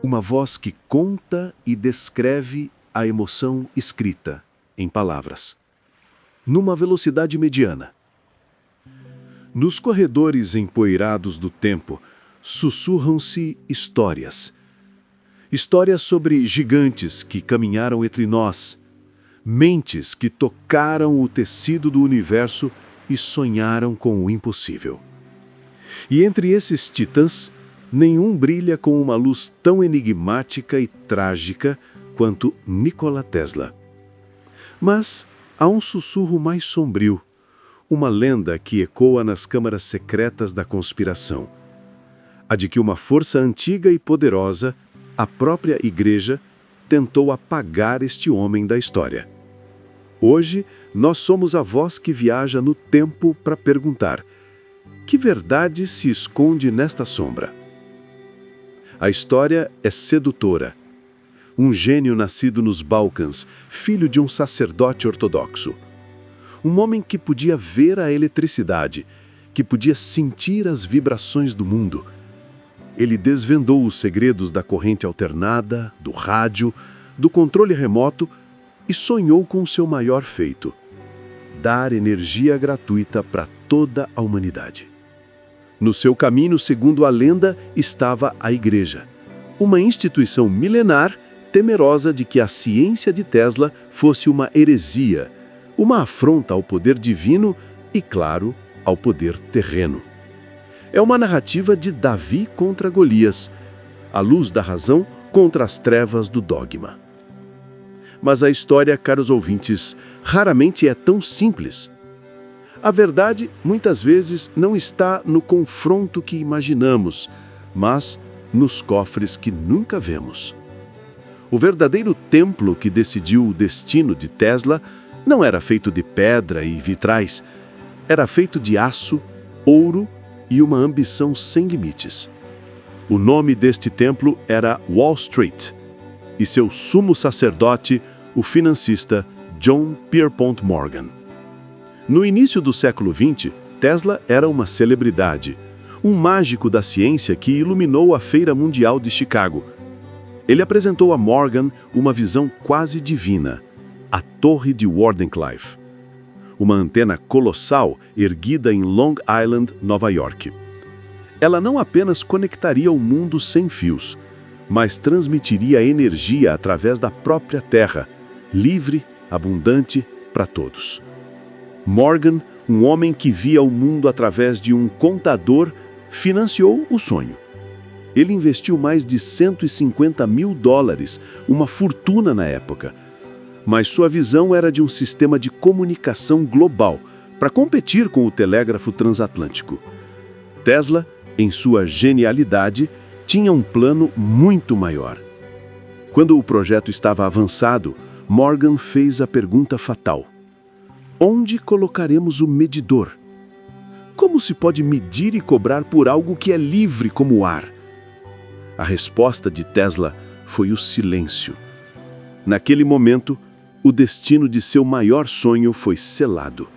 Uma voz que conta e descreve a emoção escrita, em palavras. Numa velocidade mediana. Nos corredores empoeirados do tempo, sussurram-se histórias. Histórias sobre gigantes que caminharam entre nós, mentes que tocaram o tecido do universo e sonharam com o impossível. E entre esses titãs, nenhum brilha com uma luz tão enigmática e trágica quanto Nikola Tesla. Mas há um sussurro mais sombrio, uma lenda que ecoa nas câmaras secretas da conspiração. A de que uma força antiga e poderosa, a própria Igreja, tentou apagar este homem da história. Hoje, nós somos a voz que viaja no tempo para perguntar: que verdade se esconde nesta sombra? A história é sedutora. Um gênio nascido nos Balcãs, filho de um sacerdote ortodoxo. Um homem que podia ver a eletricidade, que podia sentir as vibrações do mundo. Ele desvendou os segredos da corrente alternada, do rádio, do controle remoto e sonhou com o seu maior feito: dar energia gratuita para toda a humanidade. No seu caminho, segundo a lenda, estava a Igreja, uma instituição milenar temerosa de que a ciência de Tesla fosse uma heresia, uma afronta ao poder divino e, claro, ao poder terreno. É uma narrativa de Davi contra Golias, a luz da razão contra as trevas do dogma. Mas a história, caros ouvintes, raramente é tão simples. A verdade, muitas vezes, não está no confronto que imaginamos, mas nos cofres que nunca vemos. O verdadeiro templo que decidiu o destino de Tesla não era feito de pedra e vitrais, era feito de aço, ouro e uma ambição sem limites. O nome deste templo era Wall Street, e seu sumo sacerdote, o financista John Pierpont Morgan. No início do século XX, Tesla era uma celebridade, um mágico da ciência que iluminou a Feira Mundial de Chicago. Ele apresentou a Morgan uma visão quase divina, a Torre de Wardenclyffe, uma antena colossal erguida em Long Island, Nova York. Ela não apenas conectaria o mundo sem fios, mas transmitiria energia através da própria Terra, livre, abundante para todos. Morgan, um homem que via o mundo através de um contador, financiou o sonho. Ele investiu mais de $150 mil, uma fortuna na época. Mas sua visão era de um sistema de comunicação global, para competir com o telégrafo transatlântico. Tesla, em sua genialidade, tinha um plano muito maior. Quando o projeto estava avançado, Morgan fez a pergunta fatal: onde colocaremos o medidor? Como se pode medir e cobrar por algo que é livre como o ar? A resposta de Tesla foi o silêncio. Naquele momento, o destino de seu maior sonho foi selado.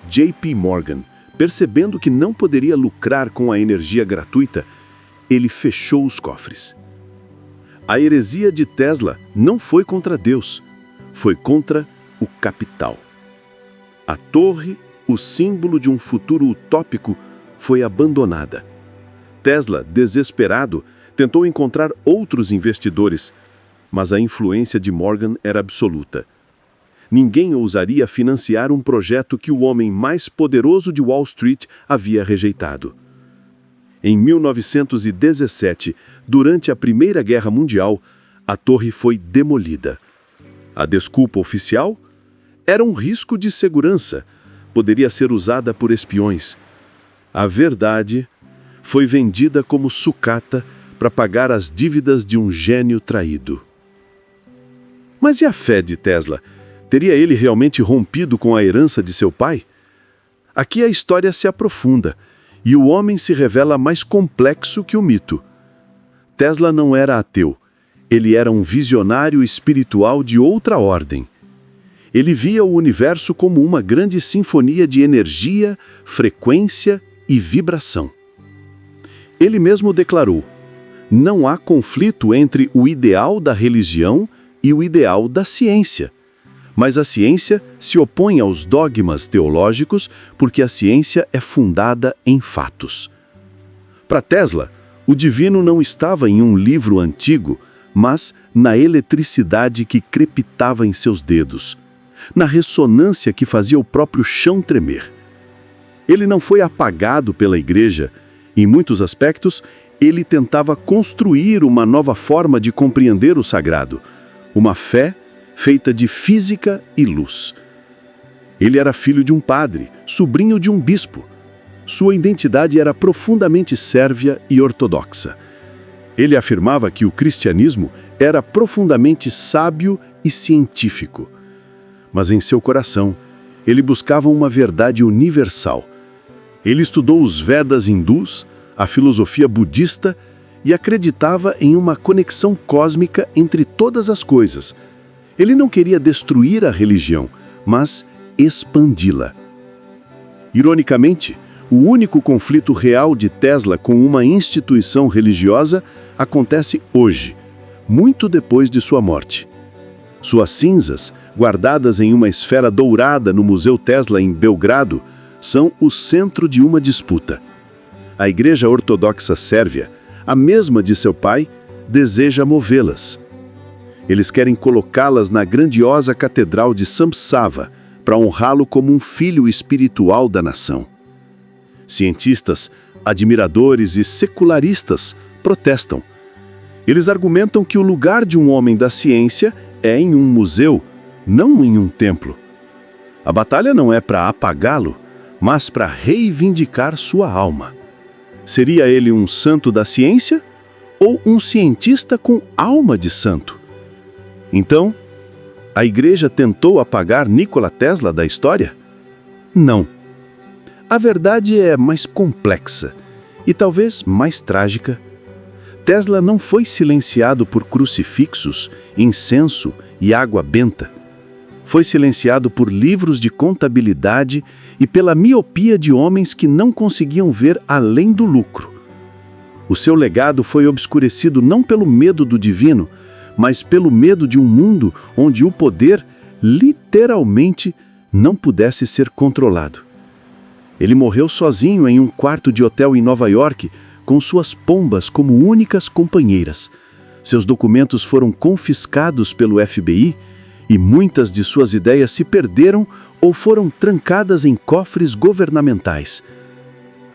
J.P. Morgan, percebendo que não poderia lucrar com a energia gratuita, ele fechou os cofres. A heresia de Tesla não foi contra Deus, foi contra o capital. A torre, o símbolo de um futuro utópico, foi abandonada. Tesla, desesperado, tentou encontrar outros investidores, mas a influência de Morgan era absoluta. Ninguém ousaria financiar um projeto que o homem mais poderoso de Wall Street havia rejeitado. Em 1917, durante a Primeira Guerra Mundial, a torre foi demolida. A desculpa oficial? Era um risco de segurança, poderia ser usada por espiões. A verdade foi vendida como sucata para pagar as dívidas de um gênio traído. Mas e a fé de Tesla? Teria ele realmente rompido com a herança de seu pai? Aqui a história se aprofunda e o homem se revela mais complexo que o mito. Tesla não era ateu, ele era um visionário espiritual de outra ordem. Ele via o universo como uma grande sinfonia de energia, frequência e vibração. Ele mesmo declarou: não há conflito entre o ideal da religião e o ideal da ciência. Mas a ciência se opõe aos dogmas teológicos porque a ciência é fundada em fatos. Para Tesla, o divino não estava em um livro antigo, mas na eletricidade que crepitava em seus dedos, na ressonância que fazia o próprio chão tremer. Ele não foi apagado pela Igreja. Em muitos aspectos, ele tentava construir uma nova forma de compreender o sagrado, uma fé feita de física e luz. Ele era filho de um padre, sobrinho de um bispo. Sua identidade era profundamente sérvia e ortodoxa. Ele afirmava que o cristianismo era profundamente sábio e científico. Mas em seu coração, ele buscava uma verdade universal. Ele estudou os Vedas hindus, a filosofia budista e acreditava em uma conexão cósmica entre todas as coisas. Ele não queria destruir a religião, mas expandi-la. Ironicamente, o único conflito real de Tesla com uma instituição religiosa acontece hoje, muito depois de sua morte. Suas cinzas, guardadas em uma esfera dourada no Museu Tesla em Belgrado, são o centro de uma disputa. A Igreja Ortodoxa Sérvia, a mesma de seu pai, deseja movê-las. Eles querem colocá-las na grandiosa Catedral de Sampsava para honrá-lo como um filho espiritual da nação. Cientistas, admiradores e secularistas protestam. Eles argumentam que o lugar de um homem da ciência é em um museu, não em um templo. A batalha não é para apagá-lo, mas para reivindicar sua alma. Seria ele um santo da ciência ou um cientista com alma de santo? Então, a Igreja tentou apagar Nikola Tesla da história? Não. A verdade é mais complexa e talvez mais trágica. Tesla não foi silenciado por crucifixos, incenso e água benta. Foi silenciado por livros de contabilidade e pela miopia de homens que não conseguiam ver além do lucro. O seu legado foi obscurecido não pelo medo do divino, mas pelo medo de um mundo onde o poder, literalmente, não pudesse ser controlado. Ele morreu sozinho em um quarto de hotel em Nova York, com suas pombas como únicas companheiras. Seus documentos foram confiscados pelo FBI e muitas de suas ideias se perderam ou foram trancadas em cofres governamentais.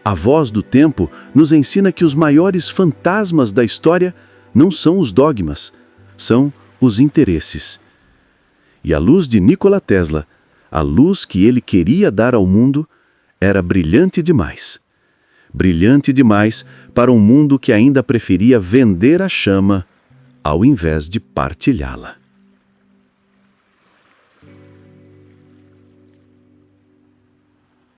A Voz do Tempo nos ensina que os maiores fantasmas da história não são os dogmas, são os interesses. E a luz de Nikola Tesla, a luz que ele queria dar ao mundo, era brilhante demais. Brilhante demais para um mundo que ainda preferia vender a chama ao invés de partilhá-la.